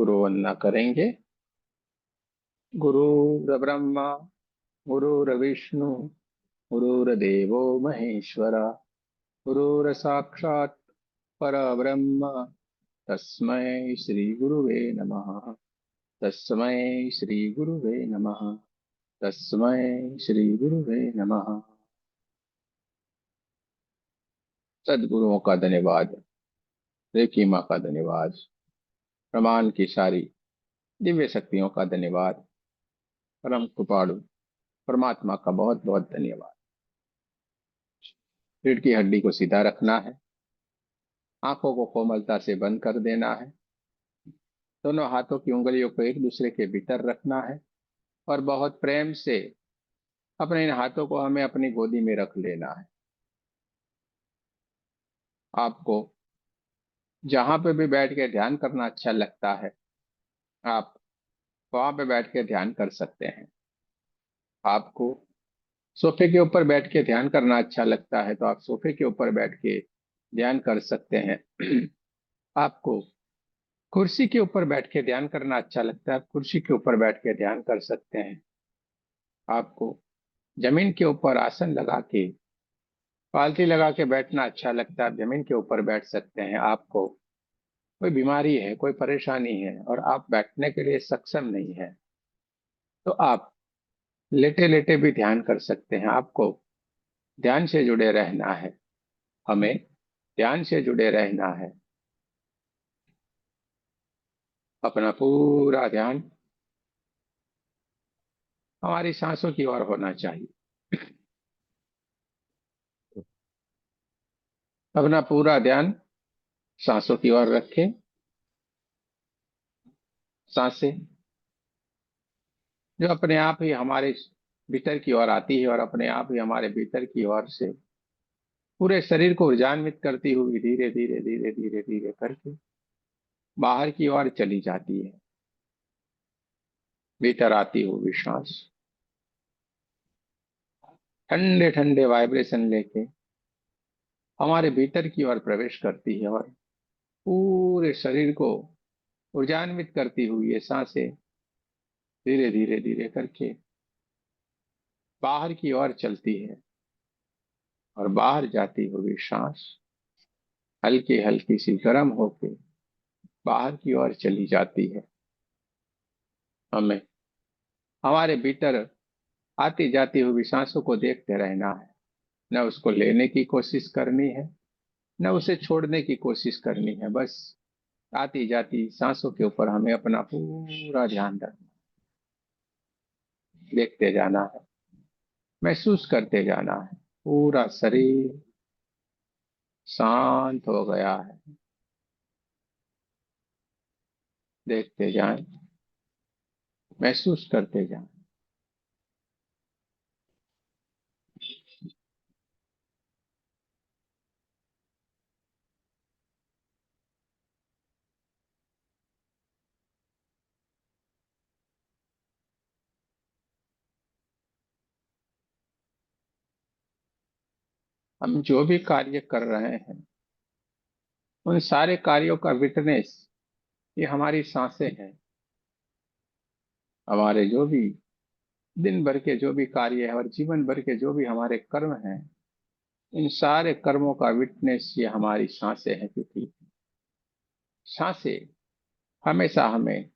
गुरु वंदना करेंगे। गुरु ब्रह्मा गुरुर्विष्णु गुरुर्देवो महेश्वर गुरुर साक्षात् परब्रह्म तस्मै श्री गुरुवे नमः। तस्मै श्री गुरुवे नमः। तस्मै श्री गुरुवे नमः। सद्गुरुओं का धन्यवाद। रेकी माँ का धन्यवाद। प्रमाण की सारी दिव्य शक्तियों का धन्यवाद। परम कृपाणु परमात्मा का बहुत बहुत धन्यवाद। रीढ़ की हड्डी को सीधा रखना है। आंखों को कोमलता से बंद कर देना है। दोनों हाथों की उंगलियों को एक दूसरे के भीतर रखना है और बहुत प्रेम से अपने इन हाथों को हमें अपनी गोदी में रख लेना है। आपको जहां पे भी बैठ के ध्यान करना अच्छा लगता है, आप वहां पे बैठ के ध्यान कर सकते हैं। आपको सोफे के ऊपर बैठ के ध्यान करना अच्छा लगता है तो आप सोफे के ऊपर बैठ के ध्यान कर सकते हैं। आपको कुर्सी के ऊपर बैठ के ध्यान करना अच्छा लगता है, आप कुर्सी के ऊपर बैठ के ध्यान कर सकते हैं। आपको जमीन के ऊपर आसन लगा के पालथी लगा के बैठना अच्छा लगता है, आप जमीन के ऊपर बैठ सकते हैं। आपको कोई बीमारी है, कोई परेशानी है और आप बैठने के लिए सक्षम नहीं है तो आप लेटे लेटे भी ध्यान कर सकते हैं। आपको ध्यान से जुड़े रहना है, हमें ध्यान से जुड़े रहना है। अपना पूरा ध्यान हमारी सांसों की ओर होना चाहिए। अपना पूरा ध्यान सांसों की ओर रखें। सांसें जो अपने आप ही हमारे भीतर की ओर आती है और अपने आप ही हमारे भीतर की ओर से पूरे शरीर को ऊर्जान्वित करती हुई धीरे धीरे धीरे धीरे धीरे करके बाहर की ओर चली जाती है। भीतर आती हुई सांस ठंडे ठंडे वाइब्रेशन लेके हमारे भीतर की ओर प्रवेश करती है और पूरे शरीर को ऊर्जान्वित करती हुई ये सांसें धीरे धीरे धीरे करके बाहर की ओर चलती है और बाहर जाती हुई सांस हल्की हल्की सी गर्म होके बाहर की ओर चली जाती है। हमें हमारे भीतर आती जाती हुई सांसों को देखते रहना है, न उसको लेने की कोशिश करनी है न उसे छोड़ने की कोशिश करनी है। बस आती जाती सांसों के ऊपर हमें अपना पूरा ध्यान रखना, देखते जाना है, महसूस करते जाना है। पूरा शरीर शांत हो गया है। देखते जाएं, महसूस करते जाएं। हम जो भी कार्य कर रहे हैं उन सारे कार्यों का विटनेस ये हमारी सांसें हैं। हमारे जो भी दिन भर के जो भी कार्य है और जीवन भर के जो भी हमारे कर्म हैं, इन सारे कर्मों का विटनेस ये हमारी सांसें हैं। क्योंकि सांसें हमेशा हमें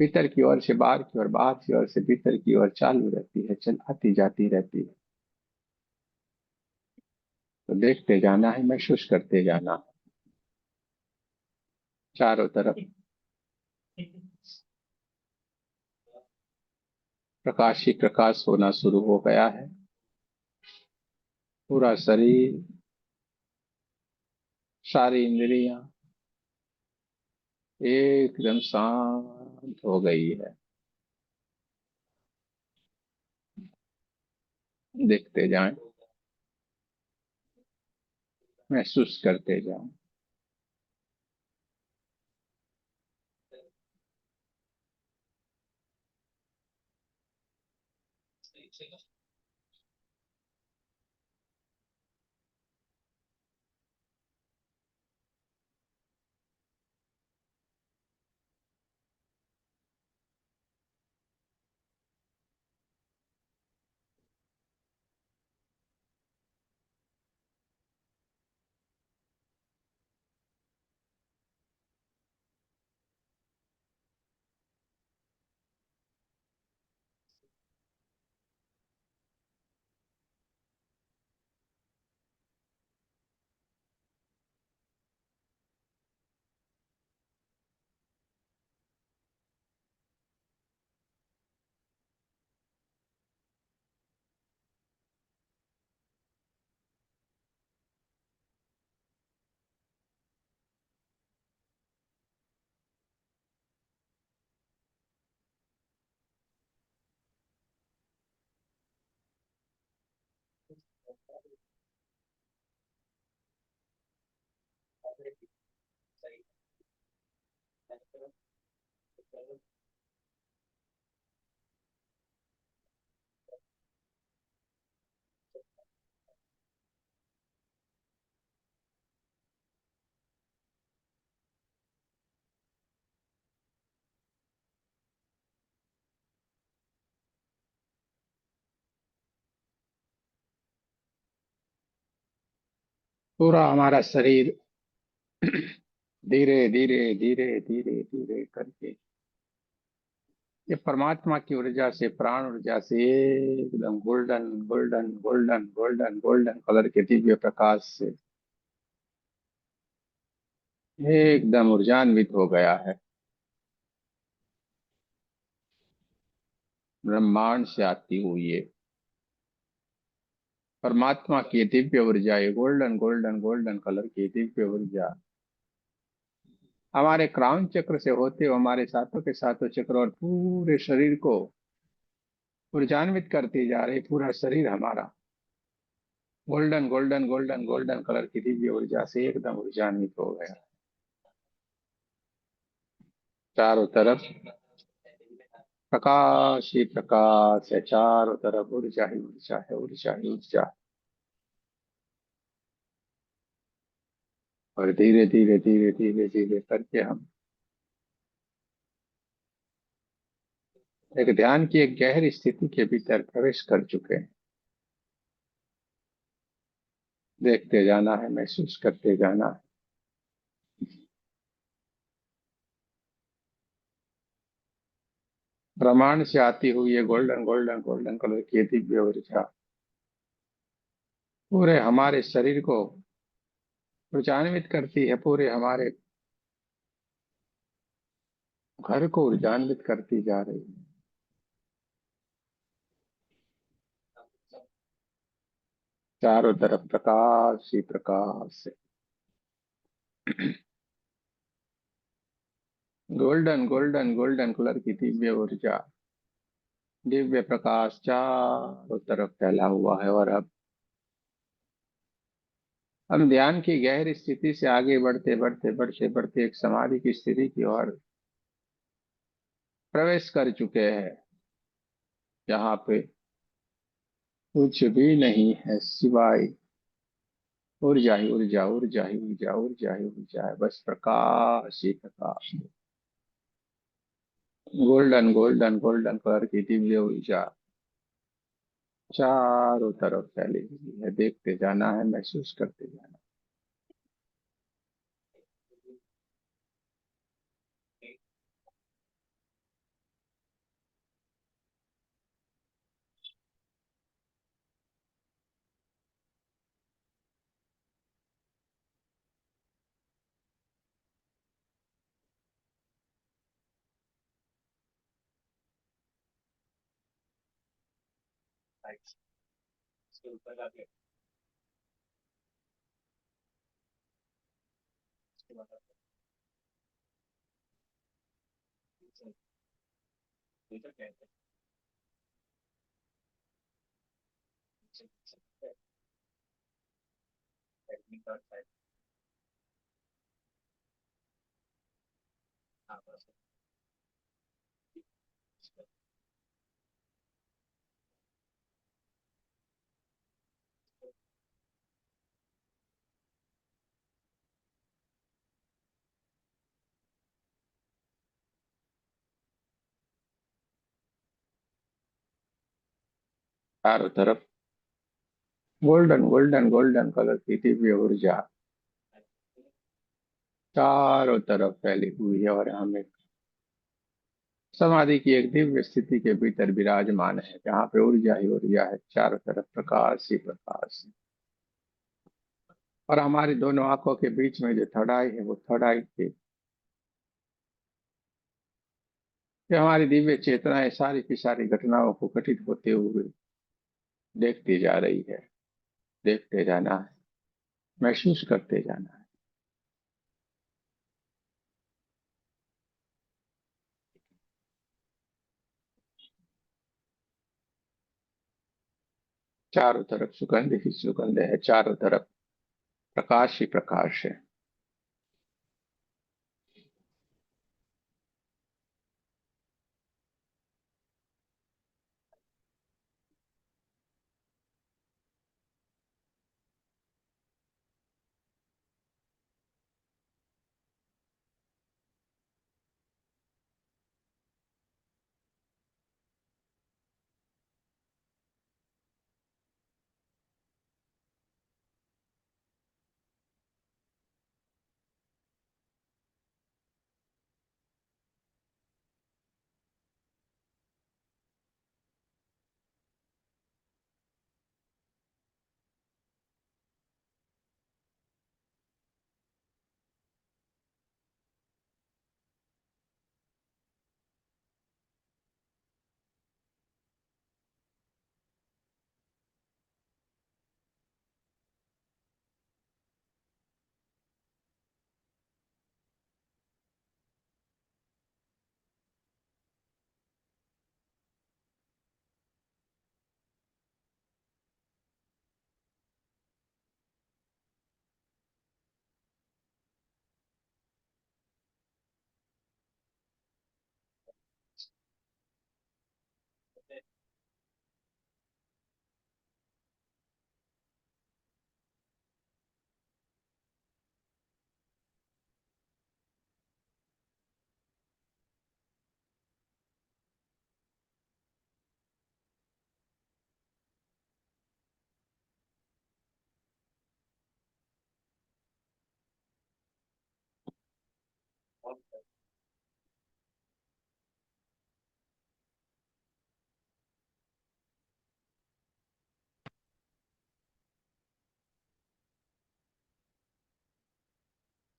भीतर की ओर से बाहर की ओर, बाहर की ओर से भीतर की ओर चालू रहती है, चल आती जाती रहती है। तो देखते जाना है, महसूस करते जाना है। चारों तरफ प्रकाश ही प्रकाश होना शुरू हो गया है। पूरा शरीर, सारी इंद्रियां एकदम शांत हो गई है। देखते जाएं, महसूस करते जाएं। पूरा हमारा शरीर धीरे धीरे धीरे धीरे धीरे करके ये परमात्मा की ऊर्जा से, प्राण ऊर्जा से, एकदम golden golden golden golden golden colour के दिव्य प्रकाश से एकदम ऊर्जान्वित हो गया है। ब्रह्मांड से आती हुई ये परमात्मा की दिव्य ऊर्जा, ये गोल्डन गोल्डन गोल्डन कलर की दिव्य ऊर्जा हमारे क्राउन चक्र से होते हुए हमारे सातों के सातों चक्र और पूरे शरीर को ऊर्जान्वित करती जा रही। पूरा शरीर हमारा golden golden golden golden colour की दिव्य ऊर्जा से एकदम ऊर्जान्वित हो गया। चारों तरफ प्रकाश ही प्रकाश है, चारों तरफ ऊर्जा ही ऊर्जा है, ऊर्जा ही ऊर्जा। और धीरे धीरे धीरे धीरे धीरे करके हम एक ध्यान की एक गहरी स्थिति के भीतर प्रवेश कर चुके हैं। देखते जाना है, महसूस करते जाना है। ब्रह्मांड से आती हुई ये गोल्डन गोल्डन गोल्डन कलर की दिव्य ऊर्जा पूरे हमारे शरीर को ऊर्जान्वित करती है, पूरे हमारे घर को ऊर्जान्वित करती जा रही है। चारों तरफ प्रकाश ही प्रकाश है, गोल्डन गोल्डन गोल्डन कलर की दिव्य ऊर्जा, दिव्य प्रकाश चारों तरफ फैला हुआ है। और अब हम ध्यान की गहरी स्थिति से आगे बढ़ते बढ़ते बढ़ते बढ़ते एक समाधि की स्थिति की ओर प्रवेश कर चुके हैं, जहाँ पे कुछ भी नहीं है सिवाय ऊर्जा ही ऊर्जा, ऊर्जा ही ऊर्जा, ऊर्जा ही ऊर्जा है। बस प्रकाश ही प्रकाश, गोल्डन गोल्डन गोल्डन कलर की दिव्य ऊर्जा चारों तरफ फैली हुई है। देखते जाना है, महसूस करते जाना चारों तरफ गोल्डन गोल्डन गोल्डन कलर की दिव्य ऊर्जा चारों तरफ फैली हुई है। और हम एक समाधि की एक दिव्य स्थिति के भीतर विराजमान है, जहाँ पे ऊर्जा ही ऊर्जा है, चारों तरफ प्रकाश ही प्रकाश है। और हमारी दोनों आंखों के बीच में जो थर्ड आई है, वो थर्ड आई के ये हमारी दिव्य चेतनाएं सारी की सारी घटनाओं को घटित होते हुए देखती जा रही है। देखते जाना है, महसूस करते जाना है। चारों तरफ सुगंध ही सुगंध है, चारों तरफ प्रकाश ही प्रकाश है।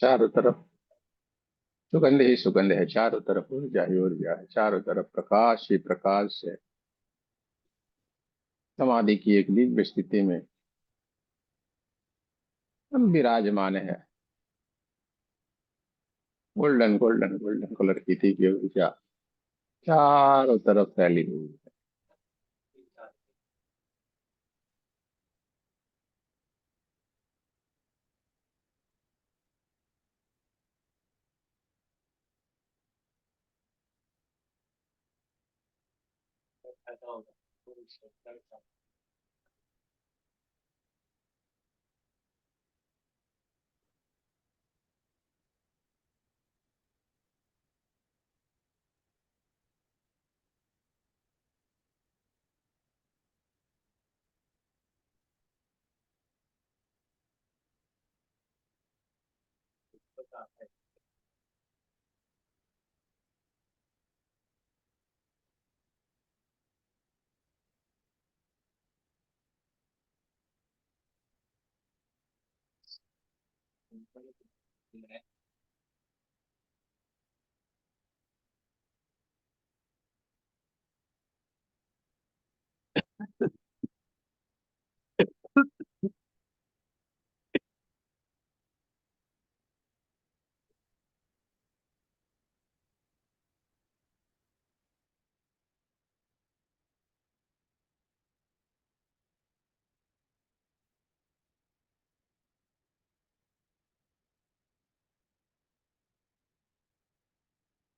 चारों तरफ सुगंध ही सुगंध है, चारों तरफ ऊर्जा ही ऊर्जा है, चारों तरफ प्रकाश ही प्रकाश है। समाधि की एक दिव्य स्थिति में हम विराजमान है। गोल्डन गोल्डन गोल्डन कलर की दिव्य ऊर्जा चारों तरफ फैली हुई है।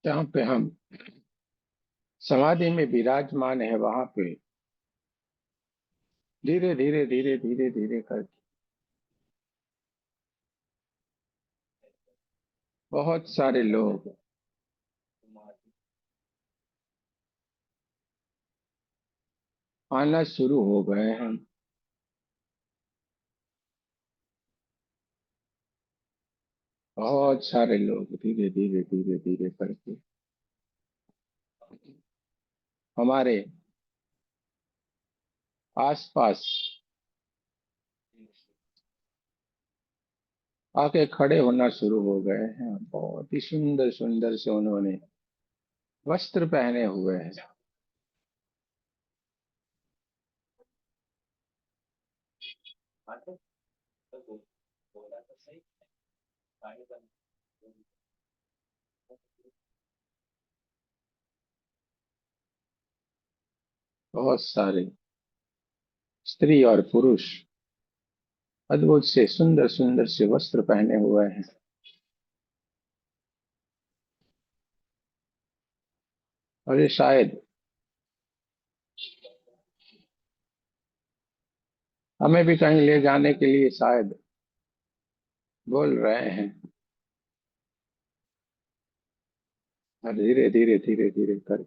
जहाँ पे हम समाधि में विराजमान है, वहां पे धीरे धीरे धीरे धीरे धीरे कर बहुत सारे लोग आना शुरू हो गए हैं। बहुत सारे लोग धीरे धीरे धीरे धीरे करके हमारे आसपास आके खड़े होना शुरू हो गए हैं। बहुत ही सुंदर सुंदर से उन्होंने वस्त्र पहने हुए हैं। बहुत सारे स्त्री और पुरुष अद्भुत से सुंदर सुंदर से वस्त्र पहने हुए हैं। और ये शायद हमें भी कहीं ले जाने के लिए शायद बोल रहे हैं। और धीरे धीरे धीरे धीरे कर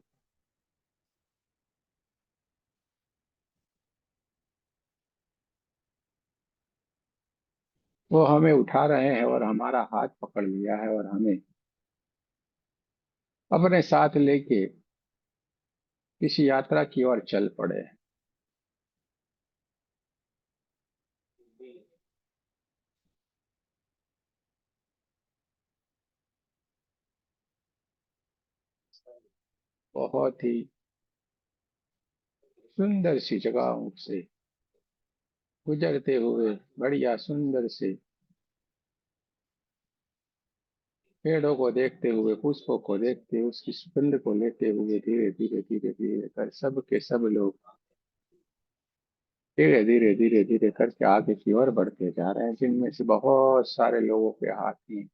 वो हमें उठा रहे हैं और हमारा हाथ पकड़ लिया है और हमें अपने साथ लेके किसी यात्रा की ओर चल पड़े हैं। बहुत ही सुंदर सी जगहों से गुजरते हुए बढ़िया सुंदर से पेड़ों को देखते हुए, पुष्पों को देखते हुए, उसकी सुगंध को लेते हुए धीरे धीरे धीरे धीरे कर सब के सब लोग धीरे धीरे धीरे धीरे करके आगे की ओर बढ़ते जा रहे हैं, जिनमें से बहुत सारे लोगों के हाथ में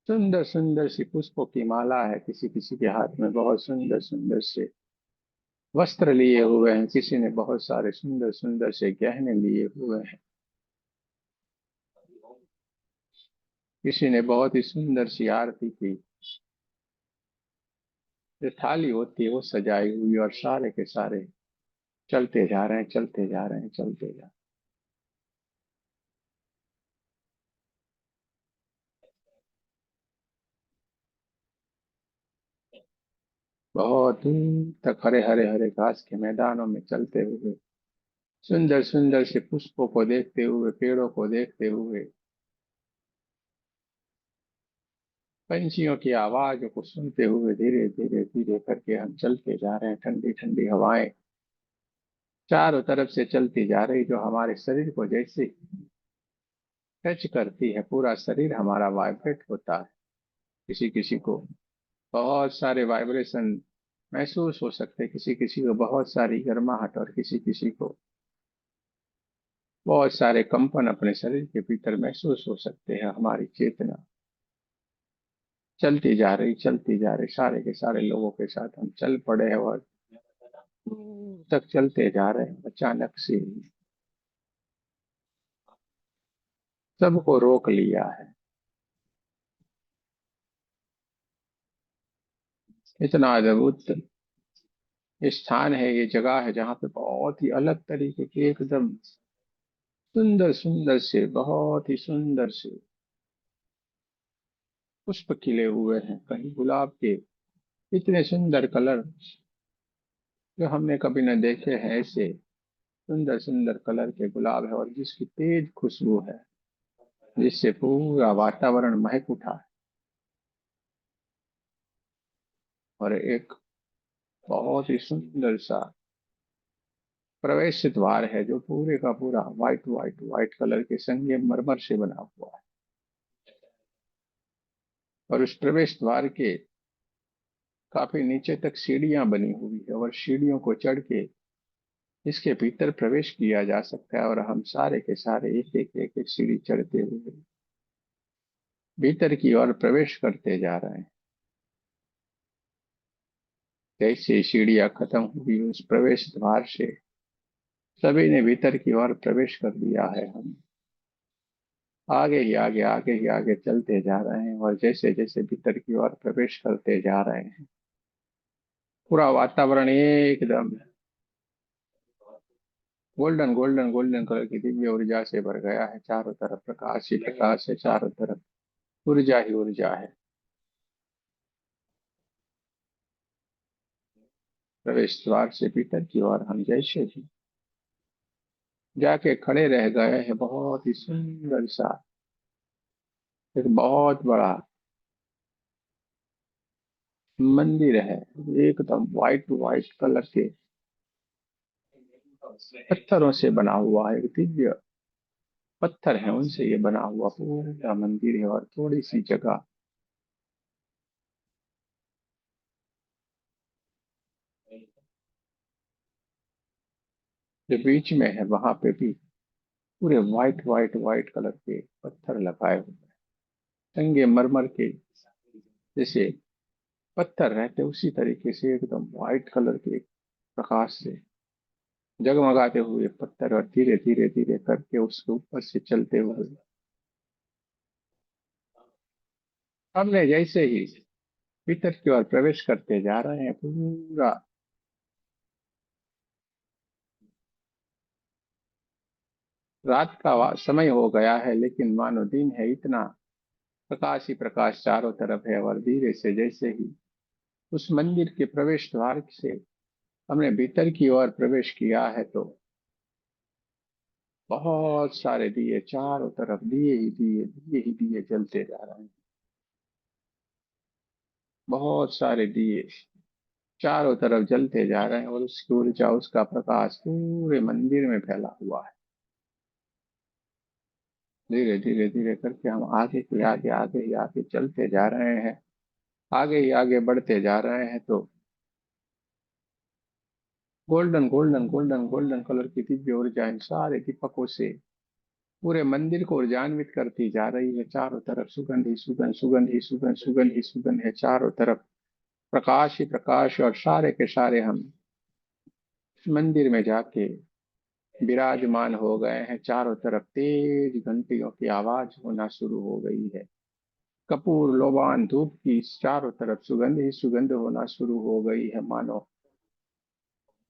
सुंदर सुंदर सी पुष्पों की माला है। किसी किसी के हाथ में बहुत सुंदर सुंदर से वस्त्र लिए हुए हैं, किसी ने बहुत सारे सुंदर सुंदर से गहने लिए हुए हैं, किसी ने बहुत ही सुंदर सी आरती की जो थाली होती है वो सजाई हुई, और सारे के सारे चलते जा रहे हैं, चलते जा रहे हैं, चलते जा रहे हैं। बहुत दूर तक हरे हरे हरे घास के मैदानों में चलते हुए, सुंदर सुंदर से पुष्पों को देखते हुए, पेड़ों को देखते हुए, पंछियों की आवाज़ों को सुनते हुए, धीरे धीरे धीरे करके हम चलते जा रहे हैं। ठंडी ठंडी हवाएं चारों तरफ से चलती जा रही, जो हमारे शरीर को जैसे टच करती है, पूरा शरीर हमारा वाइब्रेट होता है। किसी किसी को बहुत सारे वाइब्रेशन महसूस हो सकते हैं, किसी किसी को बहुत सारी गर्माहट, और किसी किसी को बहुत सारे कंपन अपने शरीर के भीतर महसूस हो सकते हैं। हमारी चेतना चलती जा रही, चलती जा रही, सारे के सारे लोगों के साथ हम चल पड़े हैं, और दूर तक चलते जा रहे हैं। अचानक से सबको रोक लिया है। इतना अद्भुत स्थान है, ये जगह है जहाँ पे बहुत ही अलग तरीके के, एकदम सुंदर सुंदर से, बहुत ही सुंदर से पुष्प खिले हुए हैं। कहीं गुलाब के इतने सुंदर कलर जो हमने कभी न देखे हैं, ऐसे सुंदर सुंदर कलर के गुलाब है, और जिसकी तेज खुशबू है, जिससे पूरा वातावरण महक उठा है। और एक बहुत ही सुंदर सा प्रवेश द्वार है, जो पूरे का पूरा व्हाइट व्हाइट व्हाइट कलर के संगमरमर से बना हुआ है। और उस प्रवेश द्वार के काफी नीचे तक सीढ़ियां बनी हुई है, और सीढ़ियों को चढ़ के इसके भीतर प्रवेश किया जा सकता है। और हम सारे के सारे एक एक एक एक सीढ़ी चढ़ते हुए भीतर की ओर प्रवेश करते जा रहे हैं। जैसे सीढ़ियां खत्म हुई उस प्रवेश द्वार से, सभी ने भीतर की ओर प्रवेश कर लिया है। हम आगे ही आगे, आगे ही आगे चलते जा रहे हैं, और जैसे जैसे भीतर की ओर प्रवेश करते जा रहे हैं, पूरा वातावरण एकदम गोल्डन गोल्डन गोल्डन कलर की दिव्य ऊर्जा से भर गया है। चारों तरफ प्रकाश ही प्रकाश है, चारों तरफ ऊर्जा ही ऊर्जा है। प्रवेश द्वार से भीतर की ओर हम जैसे ही जाके खड़े रह गए हैं, बहुत ही सुंदर सा एक बहुत बड़ा मंदिर है, एकदम व्हाइट व्हाइट कलर के पत्थरों से बना हुआ है। एक दिव्य पत्थर है, उनसे ये बना हुआ पूरा मंदिर है। और थोड़ी सी जगह जो बीच में है, वहां पे भी पूरे व्हाइट व्हाइट व्हाइट कलर के पत्थर लगाए हुए हैं। संगे मरमर के जैसे पत्थर रहते, उसी तरीके से एकदम व्हाइट कलर के प्रकाश से जगमगाते हुए पत्थर, और धीरे धीरे धीरे करके उसके ऊपर से चलते हुए हमने जैसे ही भीतर की ओर प्रवेश करते जा रहे हैं, पूरा रात का समय हो गया है, लेकिन मानो दिन है। इतना प्रकाश ही प्रकाश चारों तरफ है। और धीरे से जैसे ही उस मंदिर के प्रवेश द्वार से हमने भीतर की ओर प्रवेश किया है, तो बहुत सारे दिए चारों तरफ, दिए ही दिए, दिए ही दिए जलते जा रहे हैं। बहुत सारे दिए चारों तरफ जलते जा रहे हैं, और उसकी ऊर्जा, उसका प्रकाश पूरे मंदिर में फैला हुआ है। धीरे धीरे धीरे करके हम आगे के आगे, आगे ही आगे चलते जा रहे हैं। आगे ही आगे बढ़ते जा रहे हैं, तो golden golden golden golden colour की दिव्य ऊर्जा इन सारे दीपकों से पूरे मंदिर को ऊर्जान्वित करती जा रही है। चारों तरफ सुगंध ही सुगंध, सुगंध ही सुगंध, सुगंध ही सुगंध है। चारों तरफ प्रकाश ही प्रकाश, और सारे के सारे हम मंदिर में जाके विराजमान हो गए हैं। चारों तरफ तेज घंटियों की आवाज होना शुरू हो गई है। कपूर लोबान धूप की चारों तरफ सुगंध ही सुगंध होना शुरू हो गई है, मानो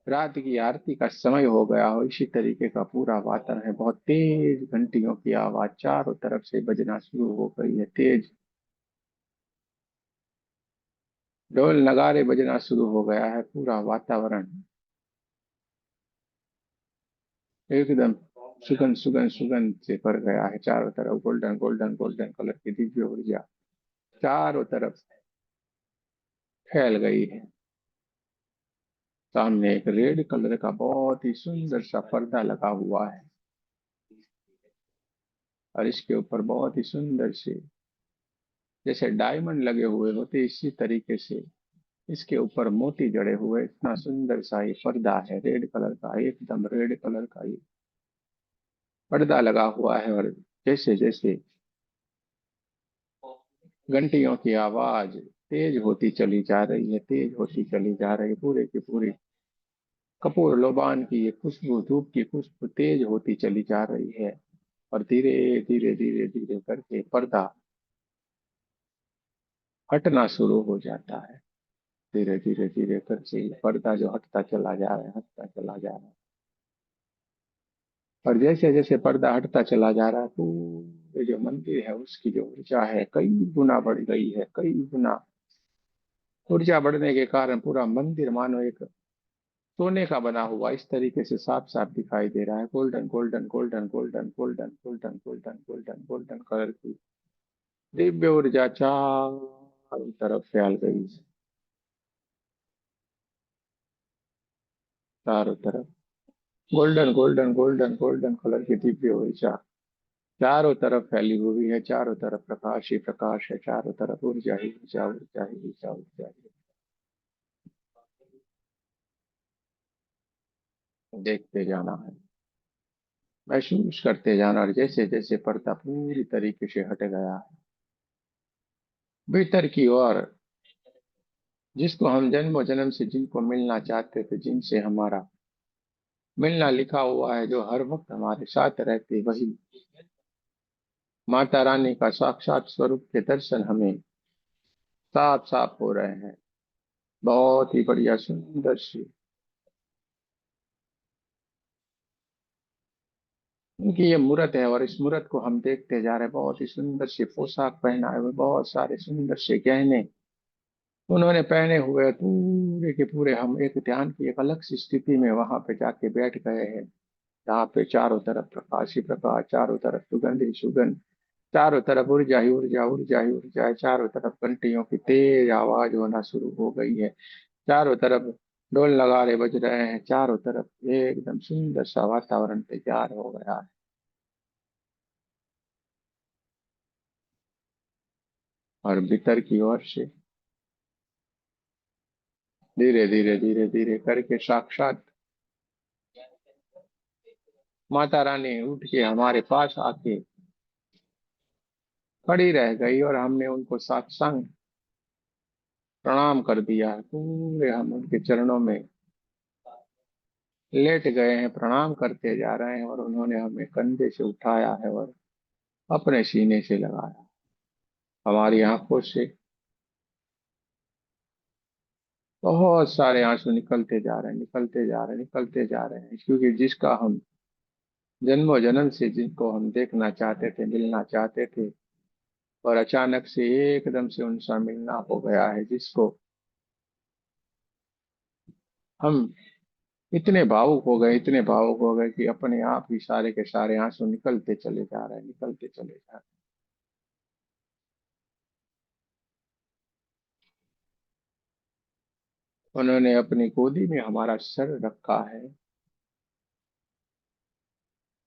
रात की आरती का समय हो गया हो। इसी तरीके का पूरा वातावरण है। बहुत तेज घंटियों की आवाज चारों तरफ से बजना शुरू हो गई है। तेज ढोल नगारे बजना शुरू हो गया है। पूरा वातावरण एकदम सुगंध सुगंध सुगंध से भर गया है। चारों तरफ गोल्डन गोल्डन गोल्डन कलर की दिव्य ऊर्जा चारों तरफ फैल गई है। सामने एक रेड कलर का बहुत ही सुंदर सा पर्दा लगा हुआ है और इसके ऊपर बहुत ही सुंदर से जैसे डायमंड लगे हुए होते इसी तरीके से इसके ऊपर मोती जड़े हुए इतना सुंदर सा ये पर्दा है। रेड कलर का एकदम रेड कलर का ये पर्दा लगा हुआ है। और जैसे जैसे घंटियों की आवाज तेज होती चली जा रही है, तेज होती चली जा रही है, पूरे की पूरी कपूर लोबान की ये खुशबू धूप की खुशबू तेज होती चली जा रही है। और धीरे धीरे धीरे धीरे करके पर्दा हटना शुरू हो जाता है। धीरे धीरे धीरे करके पर्दा जो हटता चला जा रहा है, हटता चला जा रहा है। और जैसे जैसे पर्दा हटता चला जा रहा है, पूरे जो मंदिर है उसकी जो ऊर्जा है कई गुना बढ़ गई है। कई गुना ऊर्जा बढ़ने के कारण पूरा मंदिर मानो एक सोने का बना हुआ इस तरीके से साफ साफ दिखाई दे रहा है। Golden golden golden golden golden golden golden golden golden colour की दिव्य ऊर्जा चारों तरफ फैल गई है। चारों तरफ golden golden golden golden colour की दिव्य ऊर्जा चारों तरफ फैली हुई है। चारों तरफ प्रकाश ही प्रकाश है। चारों तरफ ऊर्जा ही ऊर्जा ऊर्जा ही ऊर्जा ऊर्जा ही। देखते जाना है, महसूस करते जाना। और जैसे जैसे पर्दा पूरी तरीके से हट गया है भीतर की ओर, जिसको हम जन्मों जन्म से जिनको मिलना चाहते थे, जिनसे हमारा मिलना लिखा हुआ है, जो हर वक्त हमारे साथ रहते, वही माता रानी का साक्षात स्वरूप के दर्शन हमें साफ साफ हो रहे हैं। बहुत ही बढ़िया सुंदर सी उनकी ये मूर्त है। और इस मूर्त को हम देखते जा रहे हैं। बहुत ही सुंदर सी पोशाक पहनाए हुए, बहुत सारे सुंदर से गहने उन्होंने पहने हुए, पूरे के पूरे हम एक ध्यान की एक अलग सी स्थिति में वहां पे जाके बैठ गए हैं। जहाँ पे चारों तरफ प्रकाश ही प्रकाश, चारों तरफ सुगंध ही सुगंध, चारों तरफ ऊर्जा ही ऊर्जा ऊर्जा ही ऊर्जा है। चारों तरफ घंटियों की तेज आवाज होना शुरू हो गई है। चारों तरफ ढोल नगाड़े बज रहे हैं। चारों तरफ एकदम सुंदर सा वातावरण तैयार हो गया है। और भीतर की ओर से धीरे धीरे धीरे धीरे करके साक्षात माता रानी उठ के हमारे पास आके खड़ी रह गई और हमने उनको साष्टांग प्रणाम कर दिया है। पूरे हम उनके चरणों में लेट गए हैं, प्रणाम करते जा रहे हैं। और उन्होंने हमें कंधे से उठाया है और अपने सीने से लगाया। हमारी आंखों से बहुत सारे आंसू निकलते जा रहे हैं, निकलते जा रहे हैं, निकलते जा रहे हैं। क्योंकि जिसका हम जन्मों जन्म से जिनको हम देखना चाहते थे, मिलना चाहते थे, और अचानक से एकदम से उनसे मिलना हो गया है। जिसको हम इतने भावुक हो गए, इतने भावुक हो गए कि अपने आप ही सारे के सारे आंसू निकलते चले जा रहे हैं, निकलते चले जा रहे हैं। उन्होंने अपनी गोदी में हमारा सर रखा है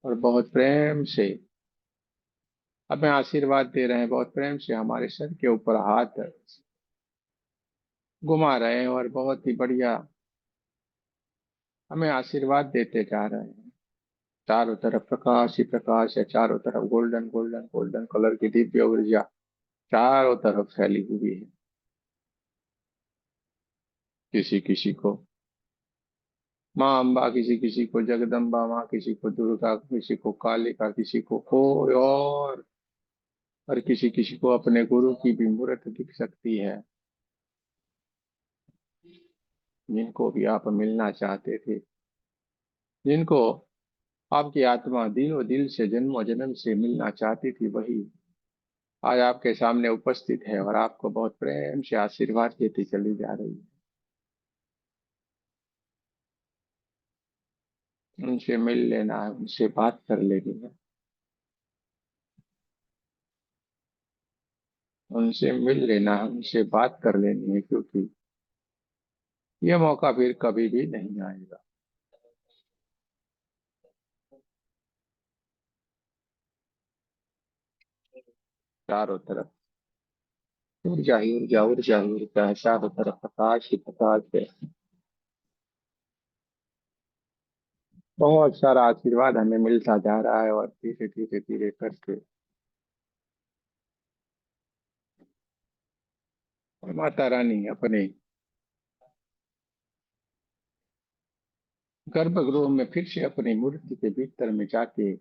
और बहुत प्रेम से हमें आशीर्वाद दे रहे हैं। बहुत प्रेम से हमारे सर के ऊपर हाथ घुमा रहे हैं और बहुत ही बढ़िया हमें आशीर्वाद देते जा रहे हैं। चारों तरफ प्रकाश ही प्रकाश है। चारों तरफ गोल्डन गोल्डन गोल्डन कलर की दिव्य ऊर्जा चारों तरफ फैली हुई है। किसी किसी को माँ अम्बा किसी किसी को जगदम्बा, माँ किसी को दुर्गा, किसी को कालिका, किसी को कोई और किसी किसी को अपने गुरु की भी मूर्त दिख सकती है, जिनको भी आप मिलना चाहते थे, जिनको आपकी आत्मा दिलो दिल से जन्मों जन्म से मिलना चाहती थी, वही आज आपके सामने उपस्थित है और आपको बहुत प्रेम से आशीर्वाद देती चली जा रही है। उनसे मिल लेना है, उनसे बात कर लेनी है, उनसे मिल लेना है, उनसे बात कर लेनी है, क्योंकि ये मौका फिर कभी भी नहीं आएगा। चारों तरफ ऊर्जा ही ऊर्जा, ऊर्जा ही ऊर्जा है, चारों तरफ प्रकाश ही प्रकाश है। बहुत सारा आशीर्वाद हमें मिलता जा रहा है और धीरे धीरे धीरे करके और माता रानी अपने गर्भगृह में फिर से अपनी मूर्ति के भीतर में जाके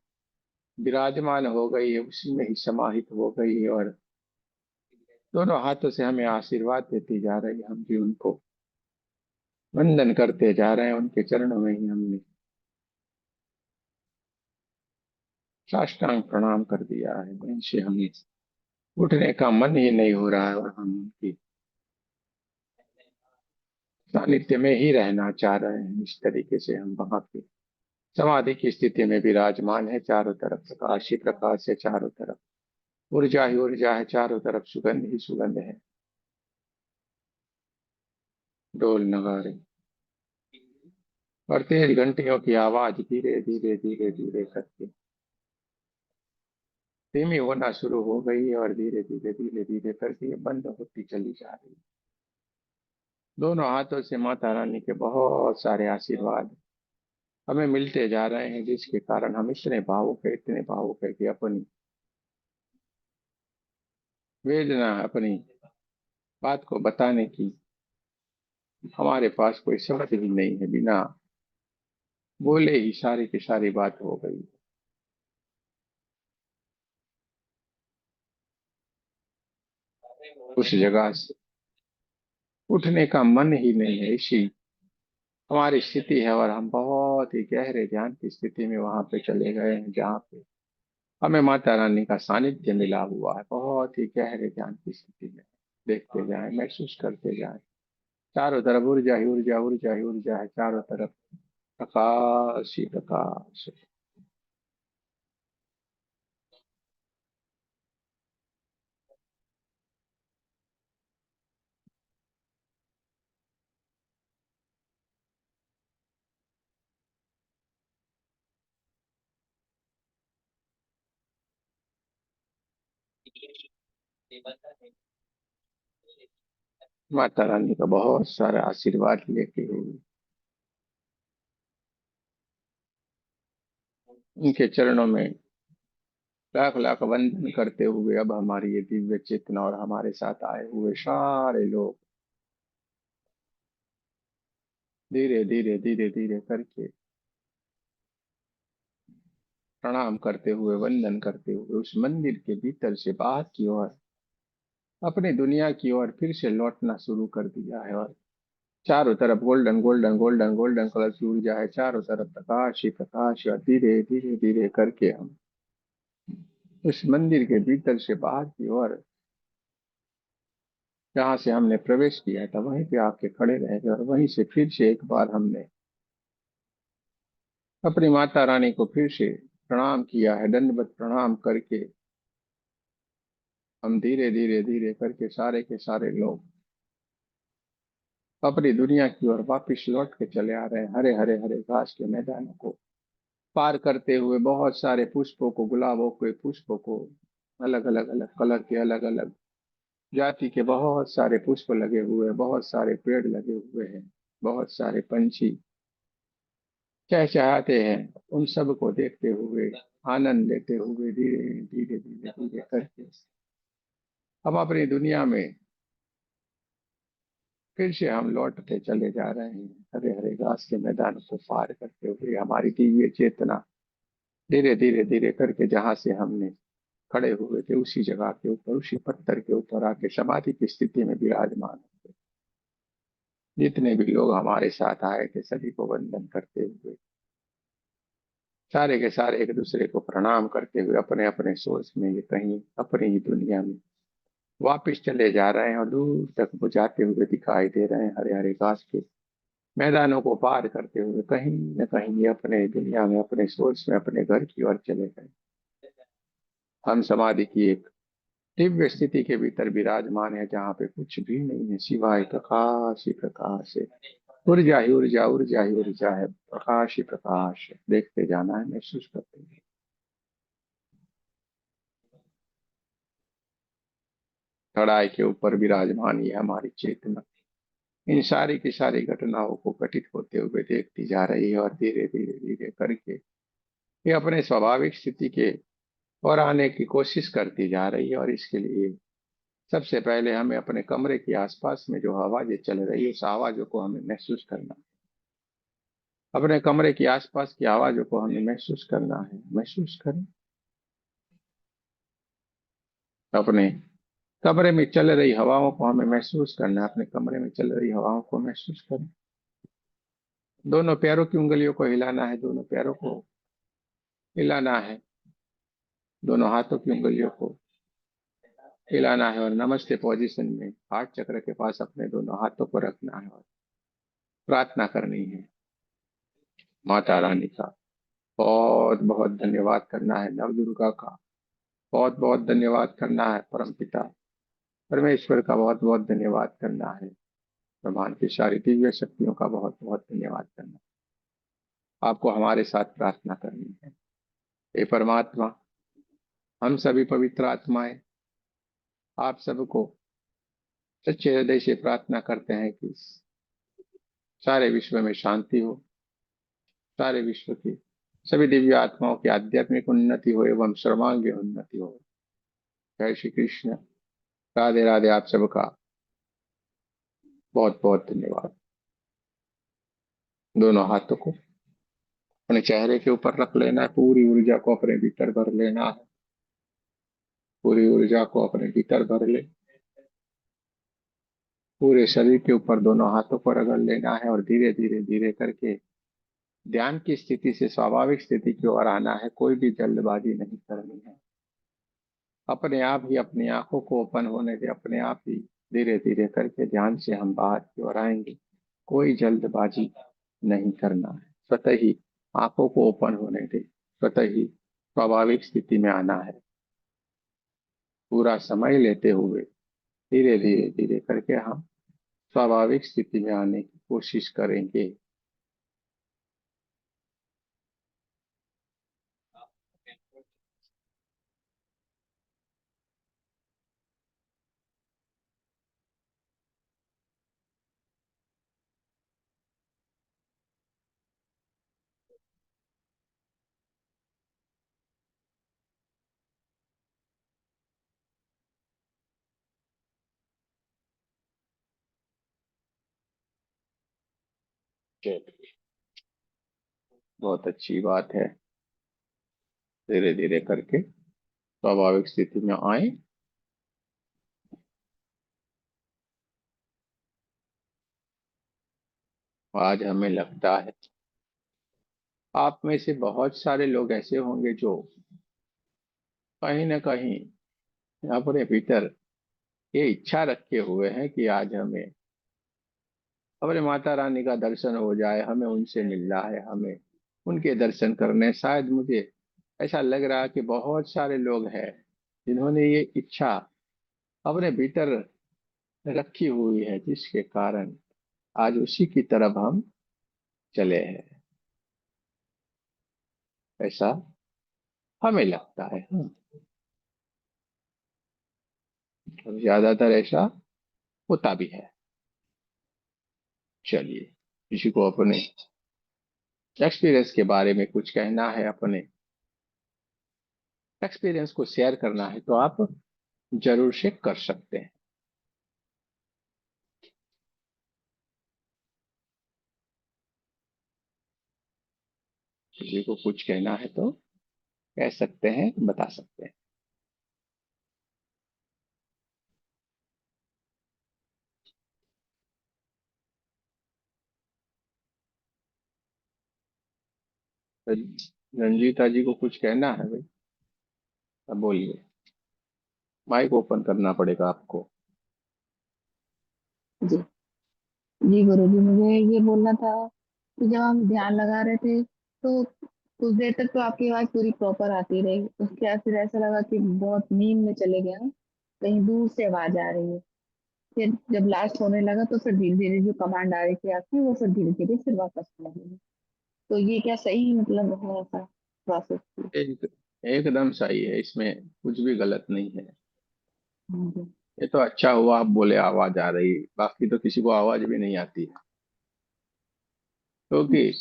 विराजमान हो गई है, उसी में ही समाहित हो गई है और दोनों हाथों से हमें आशीर्वाद देती जा रही है। हम भी उनको वंदन करते जा रहे हैं, उनके चरणों में ही हमने साष्टांग प्रणाम कर दिया है। इनसे हमें उठने का मन ही नहीं हो रहा है और हम उनकी सानिध्य में ही रहना चाह रहे हैं। इस तरीके से हम वहां पे समाधि की स्थिति में विराजमान है। चारों तरफ प्रकाश ही प्रकाश है, चारों तरफ ऊर्जा ही ऊर्जा है, चारों तरफ सुगंध ही सुगंध है। ढोल नगाड़े और तेज घंटियों की आवाज धीरे धीरे धीरे धीरे करके धीमी होना शुरू हो गई है और धीरे धीरे धीरे धीरे करके ये बंद होती चली जा रही है। दोनों हाथों से माता रानी के बहुत सारे आशीर्वाद हमें मिलते जा रहे हैं, जिसके कारण हम इतने भावुक है कि अपनी वेदना, अपनी बात को बताने की हमारे पास कोई शब्द ही नहीं है। बिना बोले ही सारी की सारी बात हो गई। उस जगह से उठने का मन ही नहीं है, इसी हमारी स्थिति है और हम बहुत ही गहरे ध्यान की स्थिति में वहां पे चले गए हैं, जहाँ पे हमें माता रानी का सानिध्य मिला हुआ है। बहुत ही गहरे ध्यान की स्थिति में देखते जाएं, महसूस करते जाएं। चारों तरफ ऊर्जा ही ऊर्जा, ऊर्जा ही ऊर्जा है, चारों तरफ प्रकाश ही प्रकाश है। माता रानी का बहुत सारा आशीर्वाद लेके हुए उनके चरणों में लाख लाख वंदन करते हुए अब हमारी ये दिव्य चेतना और हमारे साथ आए हुए सारे लोग धीरे धीरे धीरे धीरे करके प्रणाम करते हुए, वंदन करते हुए उस मंदिर के भीतर से बाहर की ओर अपनी दुनिया की ओर फिर से लौटना शुरू कर दिया है। और चारों तरफ golden golden golden golden colour की ऊर्जा है, चारों तरफ प्रकाश ही प्रकाश है। और धीरे धीरे धीरे करके हम उस मंदिर के भीतर से बाहर की ओर, जहाँ से हमने प्रवेश किया था, वहीं पे आके खड़े रह गए और वहीं से फिर से एक बार हमने अपनी माता रानी को फिर से प्रणाम किया है। दंडवत प्रणाम करके हम धीरे धीरे धीरे करके सारे के सारे लोग अपनी दुनिया की ओर वापिस लौट के चले आ रहे हैं। हरे हरे हरे घास के मैदानों को पार करते हुए, बहुत सारे पुष्पों को, गुलाबों के पुष्पों को, अलग अलग अलग कलर के, अलग अलग जाति के बहुत सारे पुष्प लगे हुए हैं, बहुत सारे पेड़ लगे हुए हैं, बहुत सारे पंछी चहचहाते हैं। उन सब को देखते हुए, आनंद लेते हुए धीरे धीरे धीरे धीरे करके हम अपनी दुनिया में फिर से हम लौटते चले जा रहे हैं हरे हरे घास के मैदान को पार करते हुए। हमारी दिव्य चेतना धीरे धीरे धीरे करके जहां से हमने खड़े हुए थे उसी जगह के ऊपर, उसी पत्थर के ऊपर आके समाधि की स्थिति में विराजमान हुए। जितने भी लोग हमारे साथ आए थे सभी को वंदन करते हुए, सारे के सारे एक दूसरे को प्रणाम करते हुए अपने अपने सोच में, ये कहीं अपनी ही दुनिया में वापिस चले जा रहे हैं और दूर तक बुझाते हुए दिखाई दे रहे हैं हरे हरे घास के मैदानों को पार करते हुए। कहीं न कहीं ये अपने दुनिया में, अपने सोच में, अपने घर की ओर चले गए। हम समाधि की एक दिव्य स्थिति के भीतर विराजमान है जहाँ पे कुछ भी नहीं है सिवाय प्रकाश ही प्रकाश है। ऊर्जा ही ऊर्जा, ऊर्जा ही ऊर्जा है, प्रकाश ही प्रकाश है। देखते जाना है, महसूस करते हैं। चढ़ाई के ऊपर विराजमान ये हमारी चेतना इन सारी की सारी घटनाओं को घटित होते हुए देखती जा रही है और धीरे धीरे धीरे करके ये अपने स्वाभाविक स्थिति के और आने की कोशिश करती जा रही है। और इसके लिए सबसे पहले हमें अपने कमरे के आसपास में जो आवाजें चल रही है उस आवाजों को हमें महसूस करना है। अपने कमरे के आसपास की आवाजों को हमें महसूस करना है। महसूस करें। अपने कमरे में चल रही हवाओं को हमें महसूस करना है। अपने कमरे में चल रही हवाओं को महसूस करें। दोनों पैरों की उंगलियों को हिलाना है, दोनों पैरों को हिलाना है, दोनों हाथों की उंगलियों को हिलाना है और नमस्ते पोजीशन में हार्ट चक्र के पास अपने दोनों हाथों को रखना है और प्रार्थना करनी है माता रानी का बहुत बहुत धन्यवाद करना है, नव दुर्गा का बहुत बहुत धन्यवाद करना है, परम पिता परमेश्वर का बहुत बहुत धन्यवाद करना है, ब्रह्मांड की सारी दिव्य शक्तियों का बहुत बहुत धन्यवाद करना है। आपको हमारे साथ प्रार्थना करनी है। हे परमात्मा, हम सभी पवित्र आत्माएं आप सबको सच्चे हृदय से प्रार्थना करते हैं कि सारे विश्व में शांति हो, सारे विश्व की सभी दिव्य आत्माओं की आध्यात्मिक उन्नति हो एवं सर्वांगीण उन्नति हो। जय श्री कृष्ण। राधे राधे। आप सबका बहुत बहुत धन्यवाद। दोनों हाथों को अपने चेहरे के ऊपर रख लेना है, पूरी ऊर्जा को अपने भीतर भर लेना है। पूरी ऊर्जा को अपने भीतर भर ले। पूरे शरीर के ऊपर दोनों हाथों को रगड़ लेना है और धीरे धीरे धीरे करके ध्यान की स्थिति से स्वाभाविक स्थिति की ओर आना है। कोई भी जल्दबाजी नहीं करनी है। अपने आप ही अपनी आंखों को ओपन होने दे। अपने आप ही धीरे धीरे करके ध्यान से हम बाहर की ओर आएंगे। कोई जल्दबाजी नहीं करना है। स्वतः ही आंखों को ओपन होने दे। स्वतः ही स्वाभाविक स्थिति में आना है। पूरा समय लेते हुए धीरे धीरे धीरे करके हम स्वाभाविक स्थिति में आने की कोशिश करेंगे। चलिए, बहुत अच्छी बात है। धीरे धीरे करके स्वाभाविक स्थिति में आए। आज हमें लगता है आप में से बहुत सारे लोग ऐसे होंगे जो कहीं ना कहीं अपने भीतर ये इच्छा रखे हुए हैं कि आज हमें अपने माता रानी का दर्शन हो जाए, हमें उनसे मिलना है, हमें उनके दर्शन करने। शायद मुझे ऐसा लग रहा है कि बहुत सारे लोग हैं जिन्होंने ये इच्छा अपने भीतर रखी हुई है, जिसके कारण आज उसी की तरफ हम चले हैं। ऐसा हमें लगता है। और ज्यादातर ऐसा होता भी है। चलिए, किसी को अपने एक्सपीरियंस के बारे में कुछ कहना है, अपने एक्सपीरियंस को शेयर करना है, तो आप जरूर से कर सकते हैं। किसी को कुछ कहना है तो कह सकते हैं, बता सकते हैं। रंजीता जी को कुछ कहना है भाई? अब बोलिए, माइक ओपन करना पड़ेगा आपको। जी। जी गुरु जी, मुझे ये बोलना था कि जब हम ध्यान लगा रहे थे तो कुछ देर तक तो आपकी आवाज पूरी प्रॉपर आती रही, उसके बाद फिर ऐसा लगा कि बहुत नींद में चले गए हम, कहीं दूर से आवाज आ रही है। फिर जब लास्ट होने लगा तो फिर धीरे धीरे जो कमांड आ रही थी आपकी वो फिर धीरे धीरे फिर वापस आ रही है। तो ये क्या सही मतलब है ऐसा प्रोसेस की? एक एकदम सही है, इसमें कुछ भी गलत नहीं है। हाँ जी। ये तो अच्छा हुआ आप बोले आवाज आ रही, बाकी तो किसी को आवाज भी नहीं आती है। क्योंकि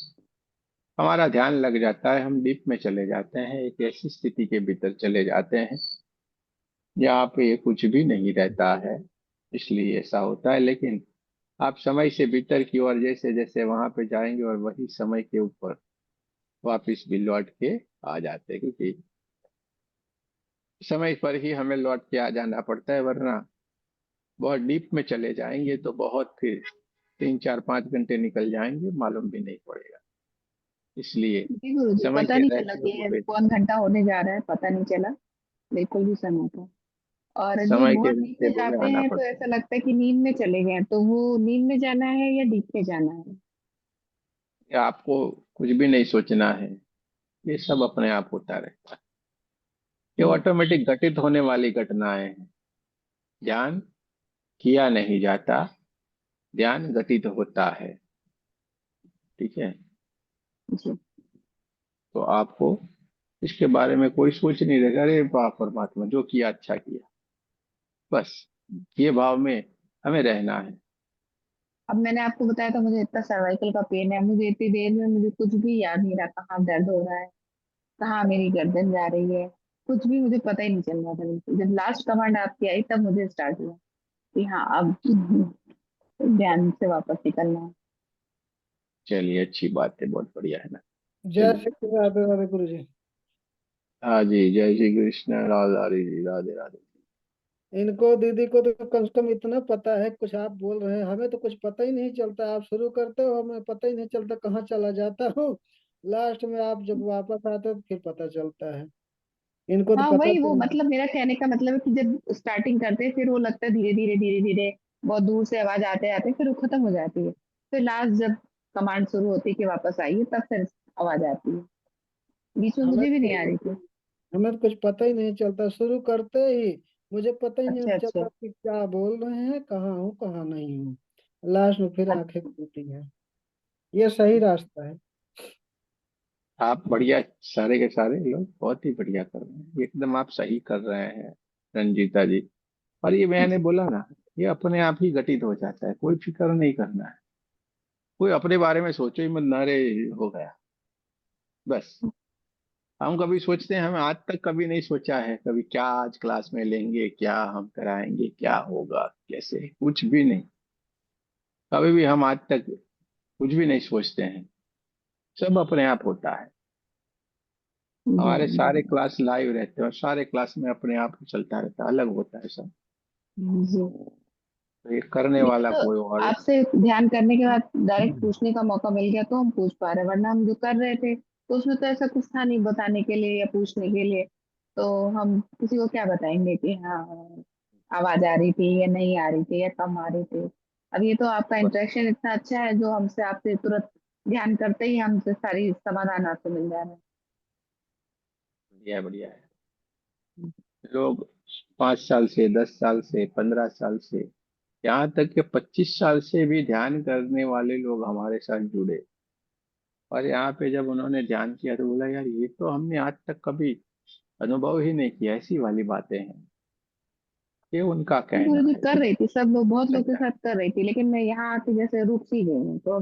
हमारा ध्यान लग जाता है, हम डीप में चले जाते हैं, एक ऐसी स्थिति के भीतर चले जाते हैं जहाँ पे ये कुछ भी नहीं रहता है, इसलिए ऐसा होता है। लेकिन आप समय से भीतर की ओर जैसे जैसे वहां पे जाएंगे और वही समय के ऊपर वापिस भी लौट के आ जाते हैं, क्योंकि समय पर ही हमें लौट के आ जाना पड़ता है, वरना बहुत डीप में चले जाएंगे तो बहुत फिर 3 4 5 घंटे निकल जाएंगे, मालूम भी नहीं पड़ेगा। इसलिए जी गुरु जी, समय पता के नहीं चला रहते कि हुए ये भी, कौन घंटा होने जा रहा है, पता नहीं चला। बिल्कुल भी समय का। और जी समय के बहुत रहते नीचे हुए जाते आना हैं तो पड़ता ऐसा लगता है कि नींद में चले गए हैं, तो वो नींद में जाना है या डीप में जाना है? है। आपको कुछ भी नहीं सोचना है, ये सब अपने आप होता रहता है। ये जी। ऑटोमेटिक घटित होने वाली घटनाएं हैं। ध्यान किया नहीं जाता, ध्यान घटित होता है। ठीक है। जी। तो आपको इसके बारे में कोई सोच नहीं रहेगा, अरे बाप परमात्मा जो किया अच्छा किया, बस ये भाव में हमें रहना है। अब मैंने आपको बताया था मुझे इतना सर्वाइकल का पेन है, मुझे इतनी देर में मुझे कुछ भी याद नहीं रहा, कहाँ दर्द हो रहा है, कहाँ मेरी गर्दन जा रही है, कुछ भी मुझे पता ही नहीं चल रहा था बिल्कुल। जब लास्ट कमांड आपकी आई तब मुझे स्टार्ट हुआ कि हाँ अब ध्यान से वापस निकलना है। चलिए अच्छी बात है, बहुत बढ़िया है ना। जय चलिए। श्री कृष्ण, राधे राधे गुरु जी। हाँ जी, जय श्री कृष्ण, राधा राधे जी, राधे राधे। इनको दीदी को तो कम से कम इतना पता है, कुछ आप बोल रहे हैं हमें तो कुछ पता ही नहीं चलता। आप शुरू करते हो हमें पता ही नहीं चलता कहाँ चला जाता हूँ, लास्ट में आप जब वापस आते हो तो फिर पता चलता है। इनको तो हाँ पता वही, वो चल। मतलब मेरा कहने का मतलब है कि जब स्टार्टिंग करते हैं फिर वो लगता है धीरे धीरे धीरे धीरे, बहुत दूर से आवाज आते आते फिर वो खत्म हो जाती है। फिर लास्ट जब कमांड शुरू होती है कि वापस आइए तब फिर आवाज आती है। बीच में हमें मुझे भी नहीं आ तो रही थी। हमें तो कुछ पता ही नहीं चलता शुरू करते ही। मुझे पता ही नहीं अच्छा चलता अच्छा। कि क्या बोल रहे हैं, कहाँ हूँ कहाँ नहीं हूँ। लास्ट में फिर आंखें खुलती हैं। ये सही रास्ता है। आप बढ़िया, सारे के सारे लोग बहुत ही बढ़िया कर रहे हैं, एकदम आप सही कर रहे हैं रंजीता जी। और ये मैंने बोला ना, ये अपने आप ही घटित हो जाता है, कोई फिक्र नहीं करना है। कोई अपने बारे में सोचो ही मत, नारे हो गया बस। हम कभी सोचते हैं, हमें आज तक कभी नहीं सोचा है कभी क्या आज क्लास में लेंगे, क्या हम कराएंगे, क्या होगा, कैसे, कुछ भी नहीं। कभी भी हम आज तक कुछ भी नहीं सोचते हैं, सब अपने आप होता है। हमारे सारे जी। क्लास लाइव रहते हैं और सारे क्लास में अपने आप ही चलता रहता है, अलग होता है सब। जी। तो ये करने ये वाला तो कोई और आपसे ध्यान करने के बाद डायरेक्ट पूछने का मौका मिल गया तो हम पूछ पा रहे हैं, वरना हम जो कर रहे थे तो उसमें तो ऐसा कुछ था नहीं बताने के लिए या पूछने के लिए। तो हम किसी को क्या बताएंगे कि हाँ आवाज आ रही थी या नहीं आ रही थी या कम आ रही थी। अब ये तो आपका इंटरेक्शन इतना अच्छा है जो हमसे आपसे तुरंत ध्यान करते ही हमसे सारी समाधान आपसे मिल जा रहे बढ़िया बढ़िया है। लोग 5 साल से, 10 साल से, 15 साल से, यहाँ तक कि 25 साल से भी ध्यान करने वाले लोग हमारे साथ जुड़े। और यहाँ पे जब उन्होंने ध्यान किया तो बोला यार ये तो हमने आज तक कभी अनुभव ही नहीं किया, ऐसी वाली बातें हैं। ये उनका हैं। गुरु कहना जी है, कर रही थी, सब लोग बहुत लोग के सच्चा है। साथ कर रही थी, लेकिन मैं यहाँ आके जैसे रुक सी गई हूँ तो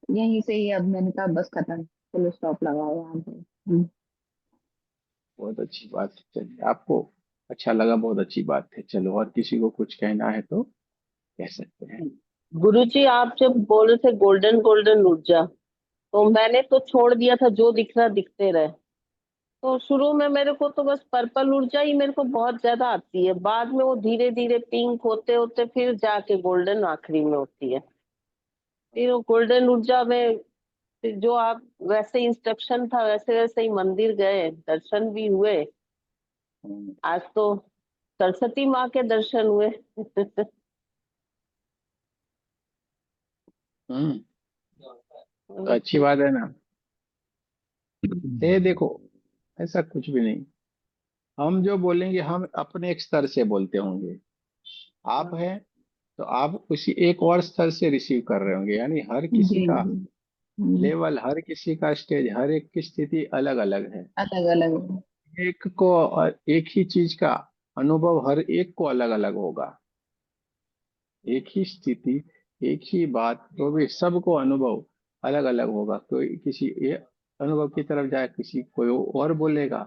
यहीं से ही अब मैंने कहा बस खत्म, फुल स्टॉप लगाओ यहाँ पे। बहुत अच्छी बात है, चलिए आपको अच्छा लगा, बहुत अच्छी बात है। चलो, और किसी को कुछ कहना है तो कह सकते हैं। गुरुजी, आप जब बोल रहे थे गोल्डन गोल्डन ऊर्जा, तो मैंने तो छोड़ दिया था, जो दिख रहा दिखते रहे। तो शुरू में मेरे को तो बस पर्पल ऊर्जा ही मेरे को बहुत ज्यादा आती है, बाद में वो धीरे धीरे पिंक होते होते फिर जाके गोल्डन आखिरी में होती है। फिर वो गोल्डन ऊर्जा में फिर जो आप वैसे इंस्ट्रक्शन था वैसे वैसे ही मंदिर गए, दर्शन भी हुए। आज तो सरस्वती माँ के दर्शन हुए। तो अच्छी बात है ना। ये देखो, ऐसा कुछ भी नहीं। हम जो बोलेंगे हम अपने एक स्तर से बोलते होंगे। आप हैं तो आप उसी एक और स्तर से रिसीव कर रहे होंगे, यानी हर किसी जी का जी। लेवल, हर किसी का स्टेज, हर एक की स्थिति अलग अलग है। अलग अलग। एक को एक ही चीज का अनुभव हर एक को अलग अलग होगा। एक ही स्थिति, एक ही बात, तो भी सबको अनुभव अलग अलग होगा। कोई किसी ये अनुभव की तरफ जाए, किसी कोई और बोलेगा।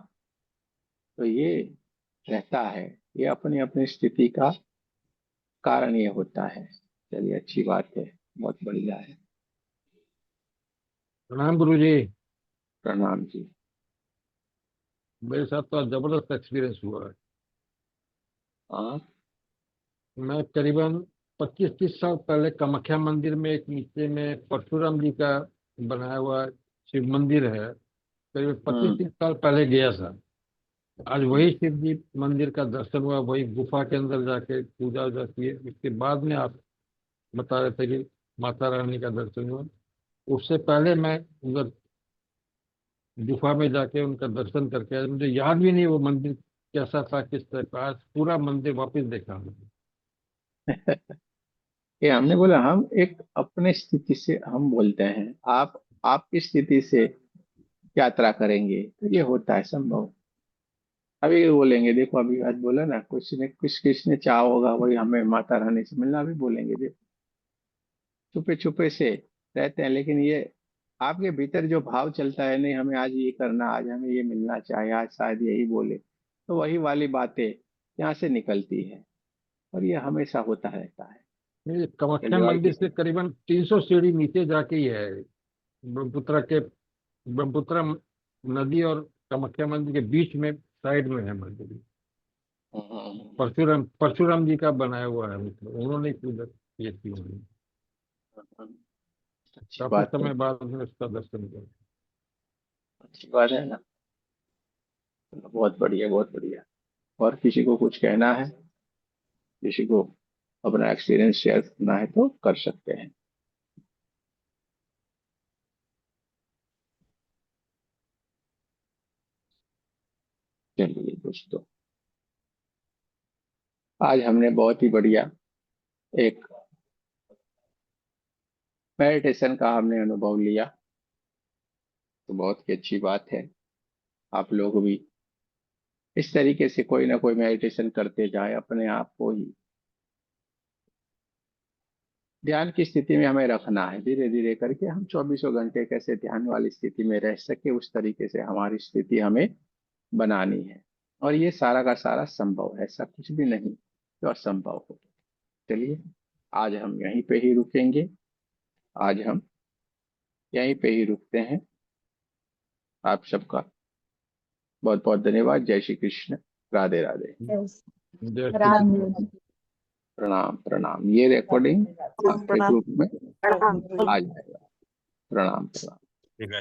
तो ये रहता है, ये अपनी अपनी स्थिति का कारण ये होता है। चलिए, अच्छी बात है, बहुत बढ़िया है। प्रणाम गुरु जी। प्रणाम जी। मेरे साथ तो आज जबरदस्त एक्सपीरियंस हुआ है। हाँ। मैं करीबन 25-30 साल पहले कामाख्या मंदिर में एक नीचे में परशुराम जी का बनाया हुआ शिव मंदिर है, करीब 25-30 हम्म। साल पहले गया था। आज वही शिव जी मंदिर का दर्शन हुआ, वही गुफा के अंदर जाके पूजा वूजा किए। उसके बाद में आप बता रहे थे कि माता रानी का दर्शन हुआ। उससे पहले मैं उधर गुफा में जाके उनका दर्शन करके आया। मुझे याद भी नहीं वो मंदिर कैसा था, किस तरह का। आज पूरा मंदिर वापस देखा मैंने। ये हमने बोला, हम एक अपने स्थिति से हम बोलते हैं। आप आपकी स्थिति से यात्रा करेंगे तो ये होता है संभव। अभी बोलेंगे, देखो अभी आज बोला ना, कुछ ने कुछ किसने चाहा होगा वही हमें माता रानी से मिलना। अभी बोलेंगे, देखो छुपे छुपे से रहते हैं, लेकिन ये आपके भीतर जो भाव चलता है, नहीं हमें आज ये करना, आज हमें ये मिलना चाहिए, आज शायद यही बोले, तो वही वाली बातें यहाँ से निकलती है। और ये हमेशा होता रहता है। ये कामाख्या चलिए, और मंदिर से किसी। करीबन 300 सीढ़ी नीचे जाके ही है। ब्रह्मपुत्र के ब्रह्मपुत्र नदी और कामाख्या मंदिर के बीच में साइड में है मंदिर। परशुराम परशुराम जी का बनाया हुआ है, मतलब उन्होंने ही पूजा ये की होगी। अच्छी काफी बात है। समय बाद में उसका दर्शन किया। अच्छी बात है ना। बहुत बढ़िया, बहुत बढ़िया। और किसी को कुछ कहना है, किसी को अपना एक्सपीरियंस शेयर करना है तो कर सकते हैं। चलिए दोस्तों, आज हमने बहुत ही बढ़िया एक मेडिटेशन का हमने अनुभव लिया। तो बहुत ही अच्छी बात है, आप लोग भी इस तरीके से कोई ना कोई मेडिटेशन करते जाए। अपने आप को ही ध्यान की स्थिति में हमें रखना है। धीरे धीरे करके हम 24 घंटे कैसे ध्यान वाली स्थिति में रह सके, उस तरीके से हमारी स्थिति हमें बनानी है। और ये सारा का सारा संभव है, ऐसा कुछ भी नहीं जो असंभव हो। चलिए, आज हम यहीं पे ही रुकेंगे। आज हम यहीं पे ही रुकते हैं। आप सबका बहुत बहुत धन्यवाद। जय श्री कृष्ण। राधे राधे। जय श्री राम कृष्ण। जी। प्रणाम प्रणाम। ये रिकॉर्डिंग आपके प्रणाम। ग्रुप में आ जाएगा। प्रणाम प्रणाम। ठीक है।